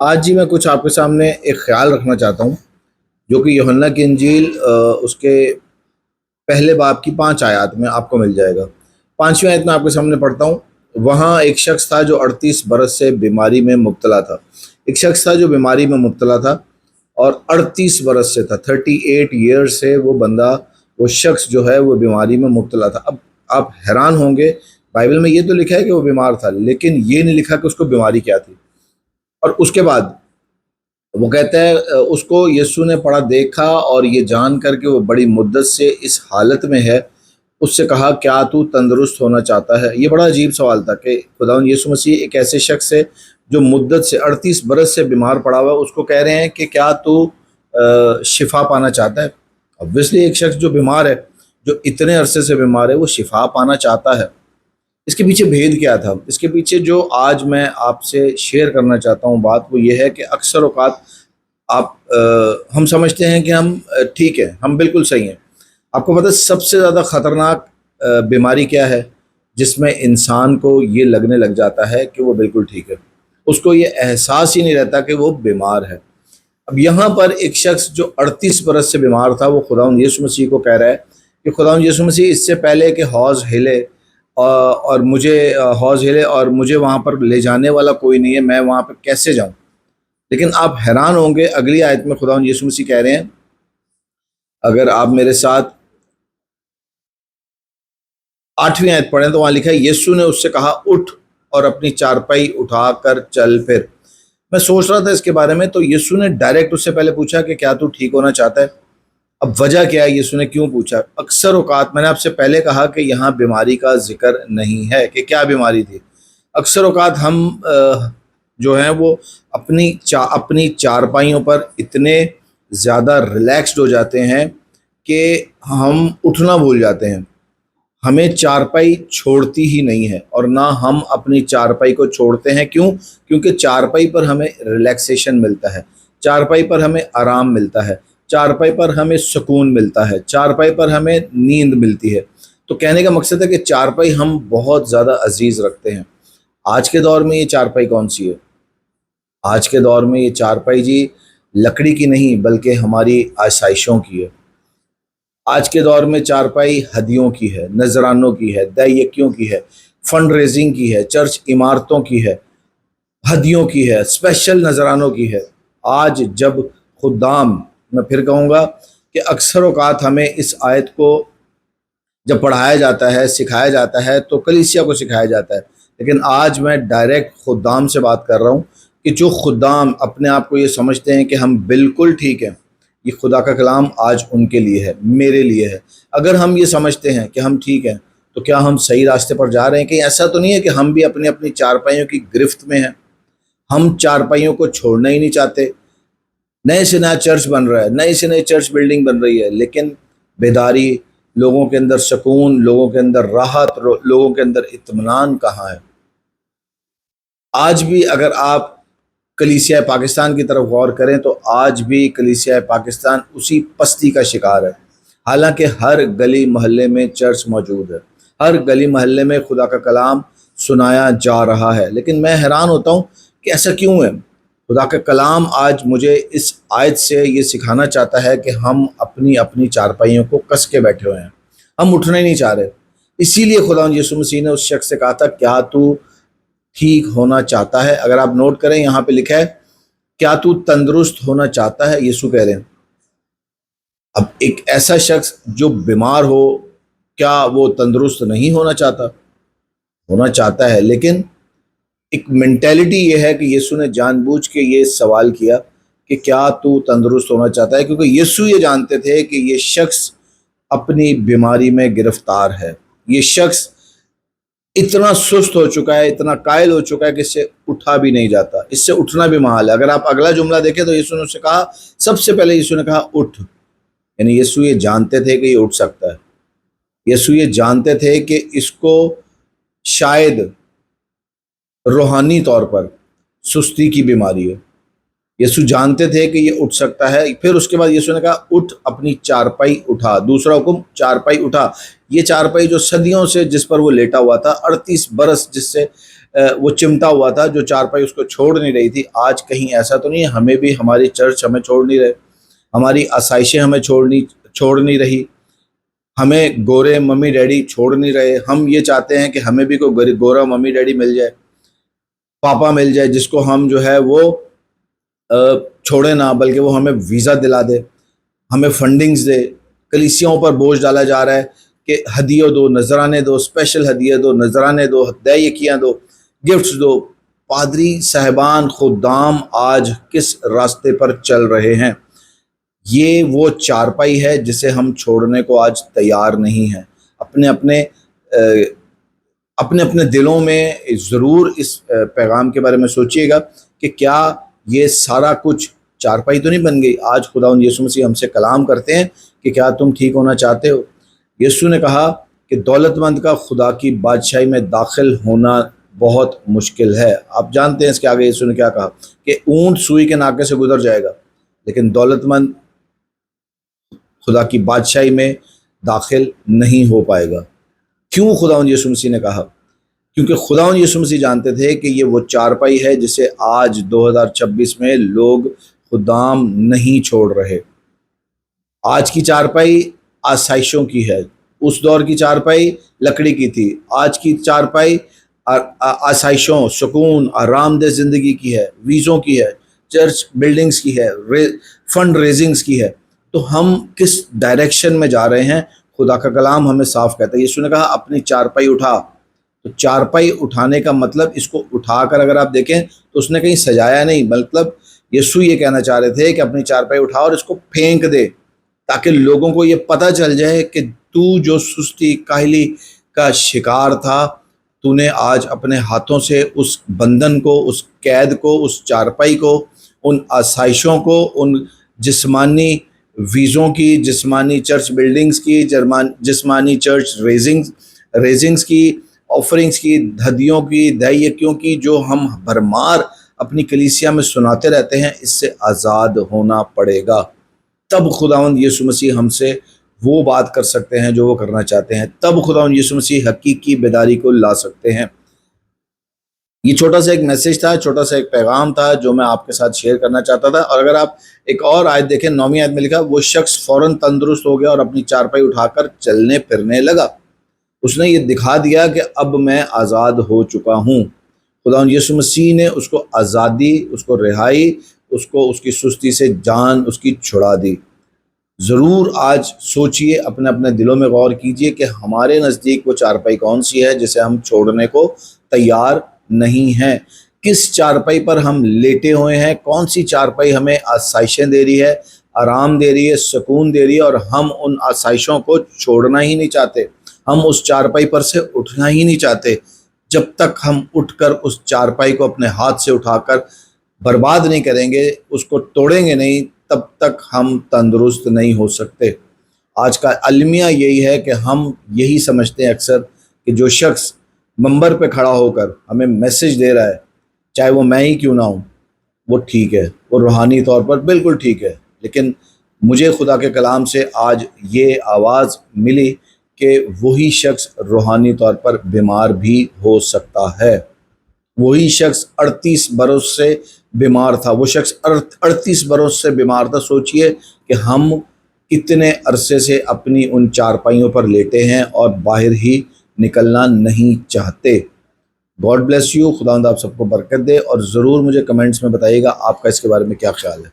آج جی میں کچھ آپ کے سامنے ایک خیال رکھنا چاہتا ہوں جو کہ یوحنا کی انجیل اس کے پہلے باب کی 5 آیات میں آپ کو مل جائے گا۔ 5ویں آیت میں آپ کے سامنے پڑھتا ہوں۔ وہاں ایک شخص تھا جو 38 برس سے بیماری میں مبتلا تھا۔ ایک شخص تھا جو بیماری میں مبتلا تھا اور 38 برس سے تھا، 38 ایئر سے وہ بندہ، وہ شخص جو ہے وہ بیماری میں مبتلا تھا۔ اب آپ حیران ہوں گے، بائبل میں یہ تو لکھا ہے کہ وہ بیمار تھا، لیکن یہ نہیں لکھا کہ اس کو بیماری کیا تھی۔ اور اس کے بعد وہ کہتا ہے اس کو یسوع نے پڑا دیکھا اور یہ جان کر کے وہ بڑی مدت سے اس حالت میں ہے، اس سے کہا کیا تو تندرست ہونا چاہتا ہے؟ یہ بڑا عجیب سوال تھا کہ خداوند یسوع مسیح ایک ایسے شخص ہے جو مدت سے 38 برس سے بیمار پڑا ہوا ہے، اس کو کہہ رہے ہیں کہ کیا تو شفا پانا چاہتا ہے؟ obviously ایک شخص جو بیمار ہے، جو اتنے عرصے سے بیمار ہے، وہ شفا پانا چاہتا ہے۔ اس کے پیچھے بھید کیا تھا؟ اس کے پیچھے جو آج میں آپ سے شیئر کرنا چاہتا ہوں بات، وہ یہ ہے کہ اکثر اوقات ہم سمجھتے ہیں کہ ہم ٹھیک ہیں، ہم بالکل صحیح ہیں۔ آپ کو پتہ ہے سب سے زیادہ خطرناک بیماری کیا ہے؟ جس میں انسان کو یہ لگنے لگ جاتا ہے کہ وہ بالکل ٹھیک ہے، اس کو یہ احساس ہی نہیں رہتا کہ وہ بیمار ہے۔ اب یہاں پر ایک شخص جو 38 برس سے بیمار تھا، وہ خداوند یسوع مسیح کو کہہ رہا ہے کہ خداوند یسوع مسیح، اس سے پہلے کہ حوض ہلے اور مجھے وہاں پر لے جانے والا کوئی نہیں ہے، میں وہاں پہ کیسے جاؤں؟ لیکن آپ حیران ہوں گے، اگلی آیت میں خداوند یسوع مسیح کہہ رہے ہیں، اگر آپ میرے ساتھ 8ویں آیت پڑھیں تو وہاں لکھا ہے، یسوع نے اس سے کہا اٹھ اور اپنی چارپائی اٹھا کر چل پھر۔ میں سوچ رہا تھا اس کے بارے میں، تو یسوع نے ڈائریکٹ اس سے پہلے پوچھا کہ کیا تو ٹھیک ہونا چاہتا ہے؟ اب وجہ کیا ہے یسوع نے کیوں پوچھا؟ اکثر اوقات میں نے آپ سے پہلے کہا کہ یہاں بیماری کا ذکر نہیں ہے کہ کیا بیماری تھی۔ اکثر اوقات ہم جو ہیں وہ اپنی چارپائیوں پر اتنے زیادہ ریلیکسڈ ہو جاتے ہیں کہ ہم اٹھنا بھول جاتے ہیں۔ ہمیں چارپائی چھوڑتی ہی نہیں ہے، اور نہ ہم اپنی چارپائی کو چھوڑتے ہیں۔ کیوں؟ کیونکہ چارپائی پر ہمیں ریلیکسیشن ملتا ہے، چارپائی پر ہمیں آرام ملتا ہے، چارپائی پر ہمیں سکون ملتا ہے، چارپائی پر ہمیں نیند ملتی ہے۔ تو کہنے کا مقصد ہے کہ چارپائی ہم بہت زیادہ عزیز رکھتے ہیں۔ آج کے دور میں یہ چارپائی کون سی ہے؟ آج کے دور میں یہ چارپائی جی لکڑی کی نہیں بلکہ ہماری آسائشوں کی ہے۔ آج کے دور میں چارپائی ہدیوں کی ہے، نذرانوں کی ہے، دیکیوں کی ہے، فنڈ ریزنگ کی ہے، چرچ عمارتوں کی ہے، ہدیوں کی ہے، اسپیشل نذرانوں کی ہے۔ آج جب خدام، میں پھر کہوں گا کہ اکثر اوقات ہمیں اس آیت کو جب پڑھایا جاتا ہے، سکھایا جاتا ہے، تو کلیسیا کو سکھایا جاتا ہے، لیکن آج میں ڈائریکٹ خدام سے بات کر رہا ہوں کہ جو خدام اپنے آپ کو یہ سمجھتے ہیں کہ ہم بالکل ٹھیک ہیں، یہ خدا کا کلام آج ان کے لیے ہے، میرے لیے ہے۔ اگر ہم یہ سمجھتے ہیں کہ ہم ٹھیک ہیں، تو کیا ہم صحیح راستے پر جا رہے ہیں؟ کہ ایسا تو نہیں ہے کہ ہم بھی اپنی چارپائیوں کی گرفت میں ہیں، ہم چارپائیوں کو چھوڑنا ہی نہیں چاہتے؟ نئے سے نیا چرچ بن رہا ہے، نئی سے نئی چرچ بلڈنگ بن رہی ہے، لیکن بیداری، لوگوں کے اندر سکون، لوگوں کے اندر راحت، لوگوں کے اندر اطمینان کہاں ہے؟ آج بھی اگر آپ کلیسیہ پاکستان کی طرف غور کریں تو آج بھی کلیسیہ پاکستان اسی پستی کا شکار ہے۔ حالانکہ ہر گلی محلے میں چرچ موجود ہے، ہر گلی محلے میں خدا کا کلام سنایا جا رہا ہے، لیکن میں حیران ہوتا ہوں کہ ایسا کیوں ہے؟ خدا کا کلام آج مجھے اس آیت سے یہ سکھانا چاہتا ہے کہ ہم اپنی چارپائیوں کو کس کے بیٹھے ہوئے ہیں، ہم اٹھنا ہی نہیں چاہ رہے۔ اسی لیے خداوند یسوع مسیح نے اس شخص سے کہا تھا کیا تو ٹھیک ہونا چاہتا ہے؟ اگر آپ نوٹ کریں، یہاں پہ لکھا ہے کیا تو تندرست ہونا چاہتا ہے؟ یسوع کہہ رہے ہیں۔ اب ایک ایسا شخص جو بیمار ہو، کیا وہ تندرست نہیں ہونا چاہتا؟ ہونا چاہتا ہے، لیکن ایک مینٹیلٹی یہ ہے کہ یسوع نے جان بوجھ کے یہ سوال کیا کہ کیا تو تندرست ہونا چاہتا ہے، کیونکہ یسوع یہ جانتے تھے کہ یہ شخص اپنی بیماری میں گرفتار ہے۔ یہ شخص اتنا سست ہو چکا ہے، اتنا قائل ہو چکا ہے کہ اس سے اٹھا بھی نہیں جاتا، اس سے اٹھنا بھی محال ہے۔ اگر آپ اگلا جملہ دیکھیں تو یسوع نے اسے کہا، سب سے پہلے یسوع نے کہا اٹھ، یعنی یسوع یہ جانتے تھے کہ یہ اٹھ سکتا ہے۔ یسوع یہ جانتے تھے کہ اس کو شاید روحانی طور پر سستی کی بیماری ہے۔ یسوع جانتے تھے کہ یہ اٹھ سکتا ہے۔ پھر اس کے بعد یسوع نے کہا اٹھ، اپنی چارپائی اٹھا۔ دوسرا حکم، چارپائی اٹھا۔ یہ چارپائی جو صدیوں سے جس پر وہ لیٹا ہوا تھا، 38 برس جس سے وہ چمٹا ہوا تھا جو چارپائی اس کو چھوڑ نہیں رہی تھی، آج کہیں ایسا تو نہیں ہے؟ ہمیں بھی ہماری چرچ ہمیں چھوڑ نہیں رہے، ہماری آسائشیں ہمیں چھوڑ نہیں رہی، ہمیں گورے ممی ڈیڈی چھوڑ نہیں رہے۔ ہم یہ چاہتے ہیں کہ ہمیں بھی کوئی گورا ممی ڈیڈی مل جائے، پاپا مل جائے، جس کو ہم جو ہے وہ چھوڑے نہ، بلکہ وہ ہمیں ویزا دلا دے، ہمیں فنڈنگز دے۔ کلیسیوں پر بوجھ ڈالا جا رہا ہے کہ ہدیے دو، نذرانے دو، اسپیشل ہدیے دو، نذرانے دو، ہدیہ دو، گفٹس دو۔ پادری صاحبان خدام آج کس راستے پر چل رہے ہیں؟ یہ وہ چارپائی ہے جسے ہم چھوڑنے کو آج تیار نہیں ہیں۔ اپنے دلوں میں ضرور اس پیغام کے بارے میں سوچیے گا کہ کیا یہ سارا کچھ چارپائی تو نہیں بن گئی؟ آج خداوند یسوع مسیح ہم سے کلام کرتے ہیں کہ کیا تم ٹھیک ہونا چاہتے ہو؟ یسوع نے کہا کہ دولت مند کا خدا کی بادشاہی میں داخل ہونا بہت مشکل ہے۔ آپ جانتے ہیں اس کے آگے یسوع نے کیا کہا کہ اونٹ سوئی کے ناکے سے گزر جائے گا، لیکن دولت مند خدا کی بادشاہی میں داخل نہیں ہو پائے گا۔ کیوں خداوند یسوع مسیح نے کہا؟ کیونکہ خداوند یسوع مسیح جانتے تھے کہ یہ وہ چارپائی ہے جسے آج 2026 میں لوگ خدام نہیں چھوڑ رہے۔ آج کی چارپائی آسائشوں کی ہے، اس دور کی چارپائی لکڑی کی تھی۔ آج کی چارپائی آسائشوں، سکون، آرام دہ زندگی کی ہے، ویزوں کی ہے، چرچ بلڈنگز کی ہے، فنڈ ریزنگز کی ہے۔ تو ہم کس ڈائریکشن میں جا رہے ہیں؟ خدا کا کلام ہمیں صاف کہتا ہے۔ یسوع نے کہا اپنی چارپائی اٹھا۔ تو چارپائی اٹھانے کا مطلب، اس کو اٹھا کر اگر آپ دیکھیں تو اس نے کہیں سجایا نہیں، مطلب یسوع یہ کہنا چاہ رہے تھے کہ اپنی چارپائی اٹھا اور اس کو پھینک دے، تاکہ لوگوں کو یہ پتہ چل جائے کہ تو جو سستی کاہلی کا شکار تھا، تو نے آج اپنے ہاتھوں سے اس بندھن کو، اس قید کو، اس چارپائی کو، ان آسائشوں کو، ان جسمانی ویزوں کی، جسمانی چرچ بلڈنگز کی، جسمانی چرچ ریزنگز کی، آفرنگز کی، ہدیوں کی، دہیکیوں کی، جو ہم بھرمار اپنی کلیسیا میں سناتے رہتے ہیں، اس سے آزاد ہونا پڑے گا۔ تب خداوند یسوع مسیح ہم سے وہ بات کر سکتے ہیں جو وہ کرنا چاہتے ہیں، تب خداوند یسوع مسیح حقیقی بیداری کو لا سکتے ہیں۔ یہ چھوٹا سا ایک میسج تھا، چھوٹا سا ایک پیغام تھا جو میں آپ کے ساتھ شیئر کرنا چاہتا تھا۔ اور اگر آپ ایک اور آیت دیکھیں، 9ویں آیت میں لکھا وہ شخص فوراً تندرست ہو گیا اور اپنی چارپائی اٹھا کر چلنے پھرنے لگا۔ اس نے یہ دکھا دیا کہ اب میں آزاد ہو چکا ہوں۔ خداوند یسوع مسیح نے اس کو آزادی، اس کو رہائی، اس کو اس کی سستی سے جان اس کی چھڑا دی۔ ضرور آج سوچئے، اپنے اپنے دلوں میں غور کیجئے کہ ہمارے نزدیک وہ چارپائی کون سی ہے جسے ہم چھوڑنے کو تیار نہیں ہیں۔ کس چارپائی پر ہم لیٹے ہوئے ہیں؟ کون سی چارپائی ہمیں آسائشیں دے رہی ہے، آرام دے رہی ہے، سکون دے رہی ہے، اور ہم ان آسائشوں کو چھوڑنا ہی نہیں چاہتے، ہم اس چارپائی پر سے اٹھنا ہی نہیں چاہتے۔ جب تک ہم اٹھ کر اس چارپائی کو اپنے ہاتھ سے اٹھا کر برباد نہیں کریں گے، اس کو توڑیں گے نہیں، تب تک ہم تندرست نہیں ہو سکتے۔ آج کا المیہ یہی ہے کہ ہم یہی سمجھتے ہیں اکثر کہ جو شخص منبر پہ کھڑا ہو کر ہمیں میسج دے رہا ہے، چاہے وہ میں ہی کیوں نہ ہوں، وہ ٹھیک ہے، وہ روحانی طور پر بالکل ٹھیک ہے، لیکن مجھے خدا کے کلام سے آج یہ آواز ملی کہ وہی شخص روحانی طور پر بیمار بھی ہو سکتا ہے۔ وہی شخص 38 برس سے بیمار تھا، وہ شخص 38 برس سے بیمار تھا۔ سوچئے کہ ہم کتنے عرصے سے اپنی ان چارپائیوں پر لیٹے ہیں اور باہر ہی نکلنا نہیں چاہتے۔ گاڈ بلیس یو، خداوند آپ سب کو برکت دے، اور ضرور مجھے کمنٹس میں بتائیے گا آپ کا اس کے بارے میں کیا خیال ہے۔